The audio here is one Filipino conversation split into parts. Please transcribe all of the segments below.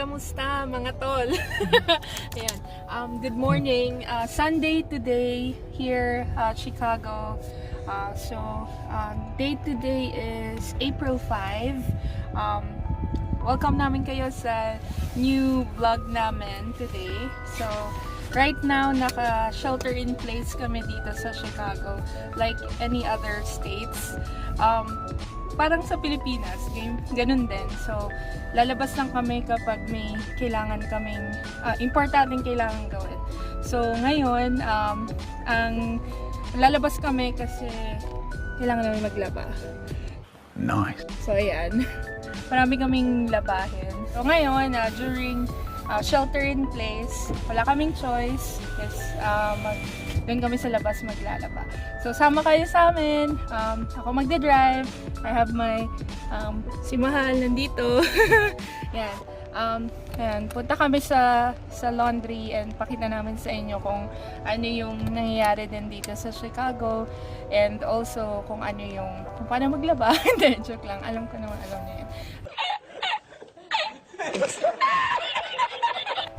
Kamusta mga tol? Ayan. Good morning. Sunday today here Chicago. Day today is April 5. Welcome namin kayo sa new vlog namin today. So right now naka-shelter in place kami dito sa Chicago like any other states. Parang sa Pilipinas, ganun din. So, lalabas lang kami kapag may kailangan kaming, importanteng kailangan gawin. So, ngayon, ang lalabas kami kasi kailangan namin maglaba. Nice. So, ayan. Marami kaming labahin. So, ngayon, during shelter in place, wala kaming choice. Yes, doon kami sa labas maglalaba. So, sama kayo sa amin. Ako magde-drive. I have my si Mahal nandito. Yan. Ayan. Punta kami sa laundry and pakita namin sa inyo kung ano yung nangyayari din dito sa Chicago and also kung ano yung kung paano maglaba. Hindi, joke lang. Alam ko naman, alam niyo yan.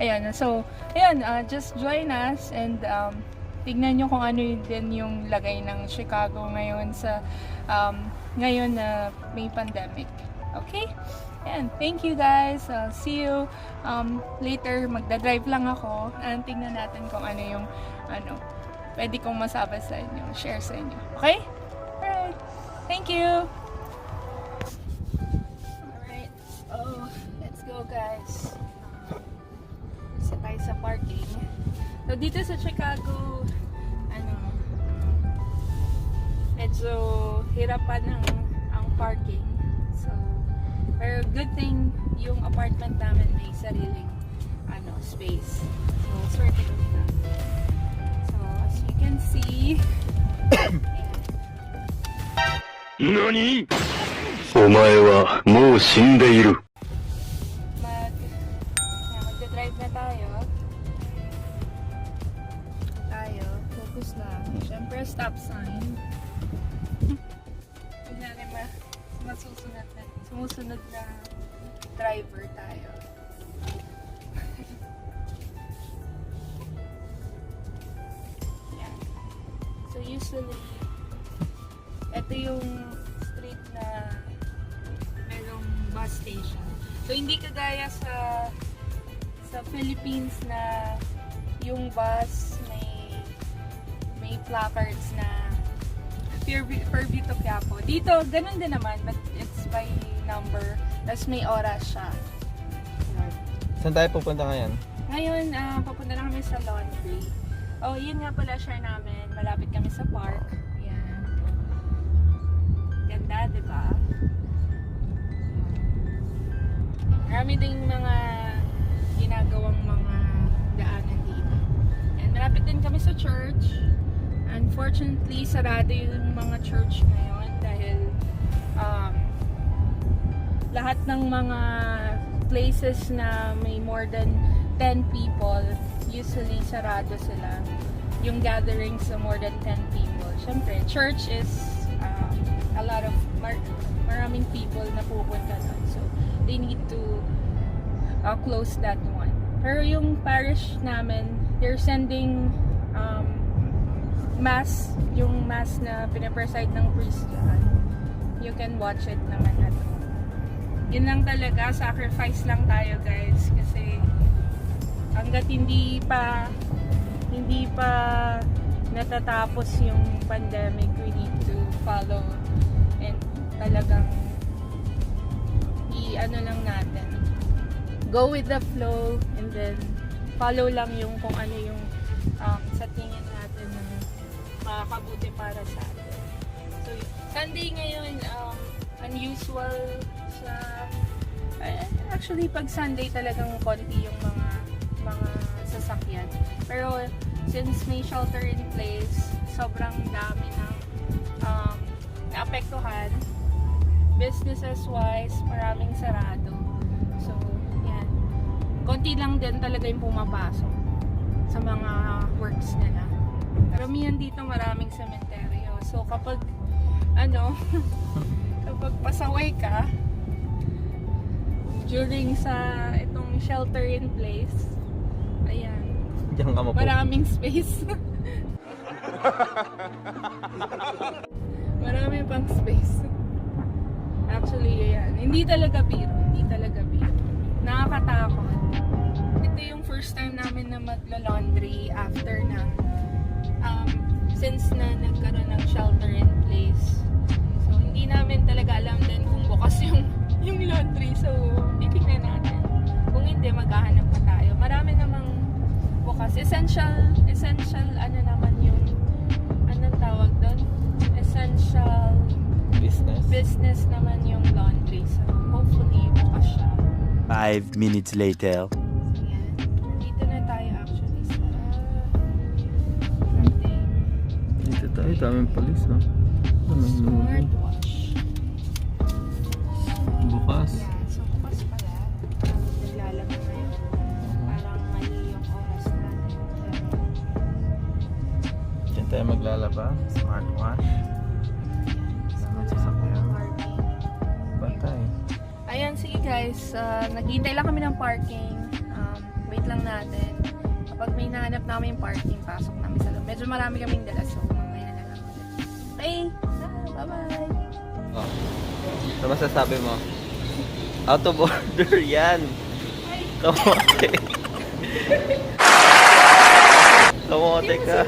Ayan. So, ayan. Just join us and tignan nyo kung ano din yung lagay ng Chicago ngayon sa ngayon na may pandemic. Okay? And thank you guys. See you later. Magdadrive lang ako. And tignan natin kung ano yung pwede kong masabi sa inyo, share sa inyo. Okay? Alright. Thank you. Alright. Oh, let's go guys. Isa tayo sa parking. So dito sa Chicago, medyo hirapan ang parking. So, pero good thing yung apartment namin may sariling space. So, swerte kami na. So, as you can see, NANI?! お前はもう死んでいる。 magdadrive na tayo. Focus lang. Siyempre, stop sign. Kunyari sumusunod na driver tayo. Yan. So usually, ito yung street na merong bus station. So hindi kagaya sa Philippines na yung bus may placards na per view to Quiapo. Dito, ganun din naman, but it's by number. Tapos may oras siya. Saan tayo pupunta ngayon? Ngayon, papunta na kami sa laundry. Oh, yun nga pala share namin. Malapit kami sa park. Ayan. Ganda, diba? Marami ding mga ginagawang mga daanan dito. And malapit din kami sa church. Unfortunately, sarado yung mga church ngayon dahil lahat ng mga places na may more than 10 people, usually sarado sila. Yung gatherings sa more than 10 people. Siyempre, church is a lot of maraming people na pupunta doon. So, they need to close that one. Pero yung parish namin, they're sending mass, yung mass na pinapreside ng priest dyan. You can watch it naman at home. Yun lang talaga, sacrifice lang tayo guys kasi hanggat hindi pa natatapos yung pandemic, we need to follow and talagang lang natin, go with the flow and then follow lang yung kung ano yung sa tingin natin na makakabuti para sa atin. So, Sunday ngayon, unusual sa actually pag Sunday talagang konti yung mga sasakyan. Pero since may shelter in place, sobrang dami ng naapektuhan. businesses-wise, maraming sarado. So, yan. Konti lang din talaga yung pumapasok sa mga works nila. Karamihan dito maraming sementeryo. So, kapag kapag pasaway ka during sa itong shelter in place, ayan, Diyan ka maraming space. Marami pang space. Actually, ayan, hindi talaga biro. Nakakatakot. Ito yung first time namin na magla-laundry after ng since na nagkaroon ng shelter in place. So, hindi namin talaga alam din kung bukas yung laundry. So, titignan natin. Kung hindi, maghahanap pa tayo. Marami namang bukas. Essential, naman yung, anong tawag doon? Essential business naman yung laundry. So, hopefully, bukas siya. 5 minutes later. So, yan. Dito na tayo actually sa something. Dito tayo, daming polis, no? Smartwatch. Bukas. Yeah, so bukas pala. Naglalaba ngayon. Parang mali yung oras natin. Diyan tayo maglalaba. Smartwatch. Batay. Ayan, sige guys. Naghihintay lang kami ng parking. Wait lang natin. Kapag may nahanap namin yung parking, pasok namin sa loob. Medyo marami kaming dala, so mamaya na lang ulit. Okay, bye-bye! Oh. Ano masasabi mo? Out of order yan. Kamote. Kamote ka.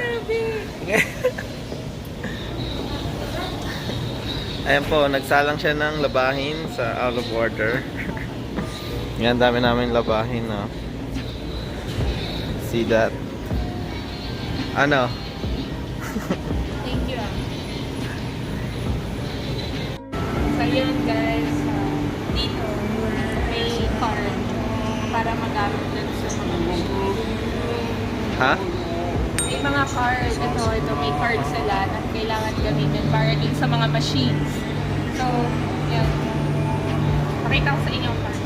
Ayan po, nagsalang siya ng labahin sa out of order. Yan, dami namin labahin, no? See that? Ano? Thank you. So yun guys, dito may card para magamit dun sa mga machine. Ha? May mga card, ito may card sila na kailangan gamitin para din sa mga machines. So, yun. Pakita ko sa inyo ang card.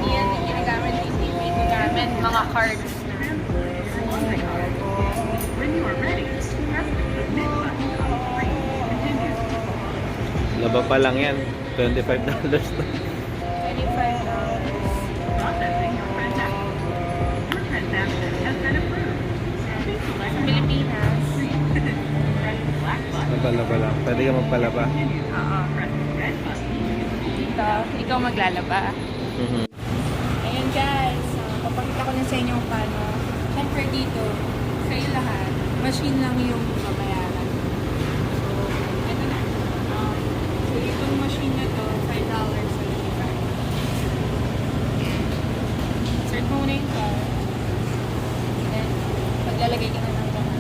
Yan yung ginagamit ng teammate namin, mga cards. Laba pa lang yan. $25 na. $25. Sa Pilipinas. Laba lang. Pwede ka magpalaba. Oo. Dito, ikaw maglalaba. Ayan guys, papakita ko na sa inyo paano. Siyempre dito, kayo lahat, machine lang yung babayaran. So, ito na. So, itong machine na to, $5 sa liban. Insert mo muna yung card. Then, paglalagay ka na ng lahat.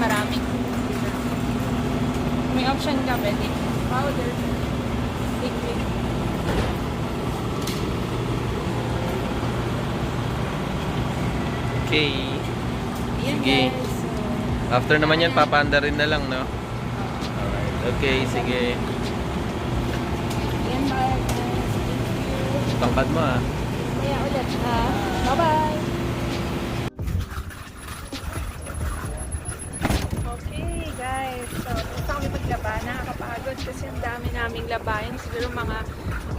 Maraming may option ka pwede powder, liquid. Okay. Ayan Sige. guys, so, After naman yan, papaanda rin na lang, no? Alright. Okay, sige. ayan bye guys, thank you. Tangkad mo, ah. Kaya ulit bye bye. Okay guys, so gusto kami maglaba. Nakakapagod kasi ang dami naming labahin. Siguro mga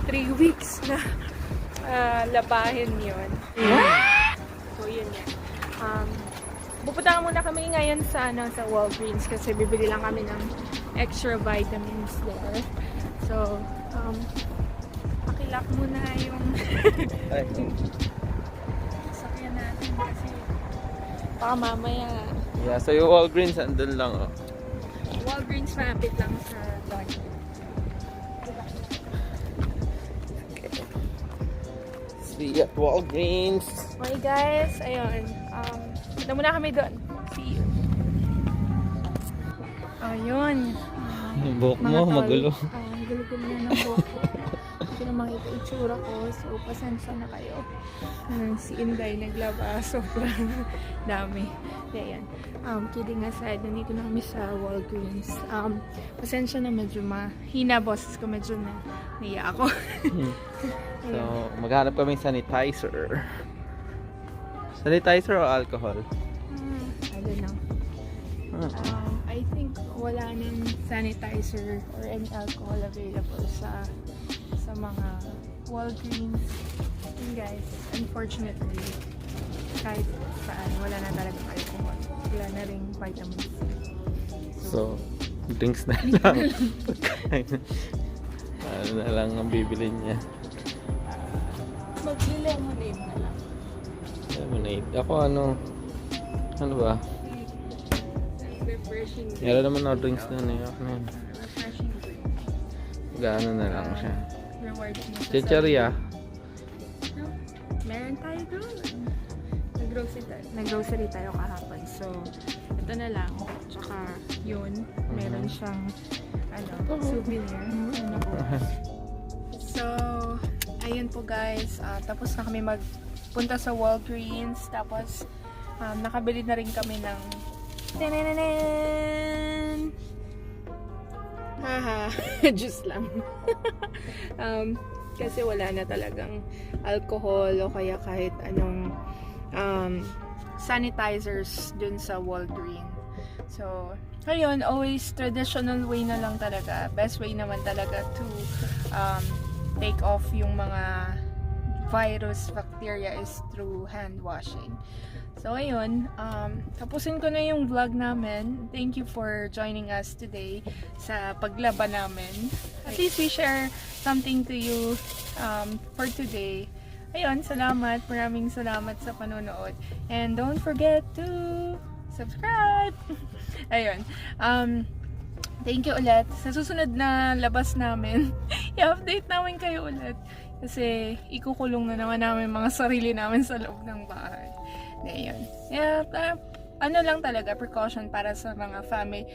3 weeks na labahin yun. So yun yan. Pupunta muna kami ngayon sa Walgreens kasi bibili lang kami ng extra vitamins there. So, pakilak muna yung sakyan natin kasi baka mamaya Yeah, so yung Walgreens andun lang oh. Walgreens malapit lang sa Dodge. See you at Walgreens. Okay guys, ayun. Punta muna kami doon. See you. Ayun. Yung buhok mo, Mga tol. magulo. Gulo-gulo na ng buhok ko. Hindi na makita yung tsura ko. So, pasensya na kayo. Si Inday naglaba. Sobrang dami. Kaya yan. Kidding aside, nandito na kami sa Walgreens. Pasensya na medyo mahina boses ko. Medyo na niya ako. So, maghanap kami sanitizer. Sanitizer o alcohol? I don't know. I think wala nang sanitizer or any alcohol available sa mga Walgreens. And guys, unfortunately, kahit saan, wala na talagang alcohol. Wala na ring vitamin C. So, drinks na lang. Pagkain. Ano na lang ang bibili niya. Mag-lemonade na lang. Lemonade. Ako ano ba? Refreshing drink. Meron naman na drinks na yun. Refreshing drink. Gaano na lang siya. Rewards mo sa Chicharia. No, meron tayo doon. Nag-grocery tayo kahapon. So, ito na lang. Tsaka yun, meron siyang souvenir. So, ayun po guys. Tapos na kami magpunta sa Walgreens. Tapos, nakabili na rin kami ng haha, juice lang. Kasi wala na talagang alcohol o kaya kahit anong sanitizers dun sa Walgreens. So, ayun, always traditional way na lang talaga. Best way naman talaga to take off yung mga virus, bacteria is through hand washing. So, ayun, tapusin ko na yung vlog namin. Thank you for joining us today sa paglaba namin. At least we share something to you for today. Ayun, salamat. Maraming salamat sa panonood. And don't forget to subscribe! Ayun. Thank you ulit. Sa susunod na labas namin, i-update namin kayo ulit. Kasi ikukulong na naman namin mga sarili namin sa loob ng bahay. Ngayon. Yeah, ano lang talaga, precaution para sa mga family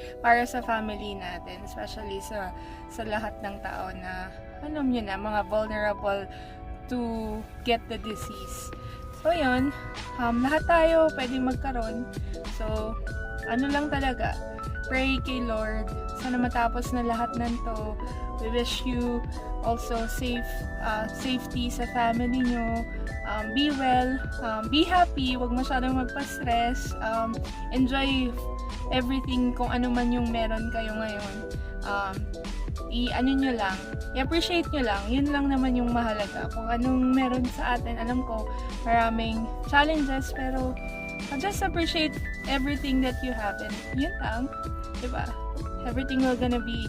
natin. Especially sa lahat ng tao na, alam nyo na, mga vulnerable to get the disease. So, yun. Lahat tayo pwedeng magkaroon. So, ano lang talaga, pray kay Lord. Sana matapos na lahat ng to. We wish you also safety sa family nyo. Be well. Be happy. Huwag masyadong magpa-stress. Enjoy everything kung ano man yung meron kayo ngayon. I-ano nyo lang. I-appreciate nyo lang. Yun lang naman yung mahalaga. Kung anong meron sa atin. Alam ko, maraming challenges. Pero just appreciate everything that you have. And yun lang. Diba? Everything will gonna be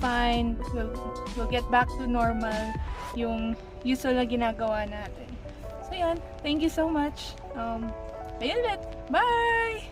fine. We'll get back to normal. Yung usual na ginagawa natin. So, yan. Thank you so much. Ayun ulit. Bye!